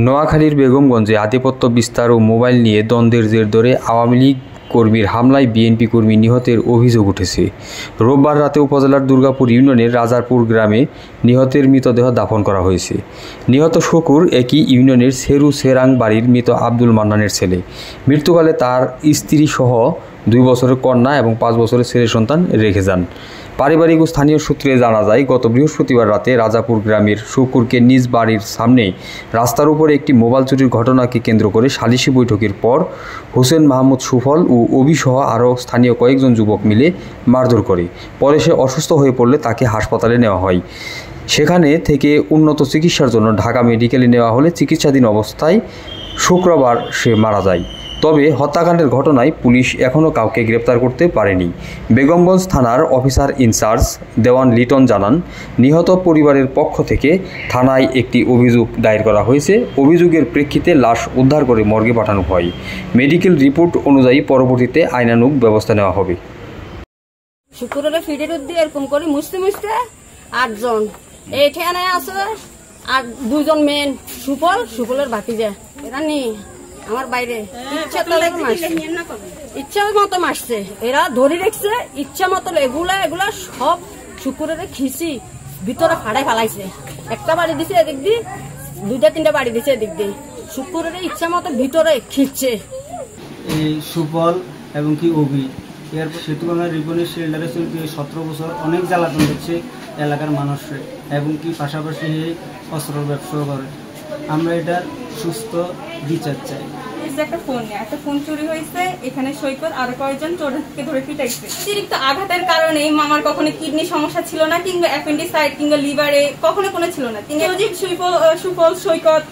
নোয়াখালীর বেগমগঞ্জে আধিপত্য বিস্তার ও মোবাইল নিয়ে দ্বন্দ্বের জের ধরে আওয়ামী লীগ কর্মীর হামলায় বিএনপি কর্মী নিহতের অভিযোগ উঠেছে। রোববার রাতে উপজেলার দুর্গাপুর ইউনিয়নের রাজারপুর গ্রামে নিহতের মৃতদেহ দাফন করা হয়েছে। নিহত শুকুর একই ইউনিয়নের সেরু সেরাং বাড়ির মৃত আব্দুল মান্নানের ছেলে। মৃত্যুকালে তার স্ত্রী সহ 2 বছরের কন্যা এবং 5 বছরের ছেলে সন্তান রেখে যান। পারিবারিক ও স্থানীয় সূত্রে জানা যায়, গত বৃহস্পতিবার রাতে রাজাপুর গ্রামের শুকুরকে নিজ বাড়ির সামনে রাস্তার উপরে একটি মোবাইল চুরির ঘটনাকে কেন্দ্র করে সালিশি বৈঠকের পর হোসেন মাহমুদ সুফল ও অভিসহ আরও স্থানীয় কয়েকজন যুবক মিলে মারধর করে। পরে সে অসুস্থ হয়ে পড়লে তাকে হাসপাতালে নেওয়া হয়। সেখানে থেকে উন্নত চিকিৎসার জন্য ঢাকা মেডিকেলে নেওয়া হলে চিকিৎসাধীন অবস্থায় শুক্রবার সে মারা যায়। তবে হত্যাকাণ্ডের ঘটনায় পুলিশ এখনও কাউকে গ্রেপ্তার করতে পারেনি। বেগমগঞ্জ থানার অফিসার ইনচার্জ দেওয়ান লিটন জানান, নিহত পরিবারের পক্ষ থেকে থানায় একটি অভিযোগ দায়ের করা হয়েছে। অভিযোগের প্রেক্ষিতে লাশ উদ্ধার করে মর্গে পাঠানো হয়। মেডিকেল রিপোর্ট অনুযায়ী পরবর্তীতে আইনানুগ ব্যবস্থা নেওয়া হবে। শুক্রবারে ফিডের দিয়ে এরকম করে মুছতে 8 জন এইখানে আছে, আর 2 জন মেন সুফলের ভাতিজা, এরা নেই আমার বাইরে ইচ্ছা মতো মারছে। এরা ধরে রেখছে ইচ্ছা মতো। এগুলা সব শুকুরের খিচি ভিতরে ফাড়াই ফেলাইছে। একটা বাড়ি দিছে এদিক দিয়ে, 2-3টা বাড়ি দিছে এদিক দিয়ে। শুকুরের ইচ্ছা মতো ভিতরে খিচছে। এই সুফল এবং কি অভি এর সেতুভাঙা রিপনের শিল্ডারে 17 বছর অনেক জ্বালাতন দিচ্ছে এলাকার মানুষের, এবং কি পাশাপাশি অস্ত্র ব্যবসা করে। আমরা এটার সুস্থ বিচার চাই। একটা ফোন চুরি হয়েছে, এখানে সৈকত আরো কয়েকজন চোরকে ধরে পিটাইছে। অতিরিক্ত আঘাতের কারণে মামার কখনো কিডনি সমস্যা ছিল না, কিংবা অ্যাপেন্ডিসাইট কিংবা লিভারে কখনো কোনো ছিল না। তিনি সুফল সৈকত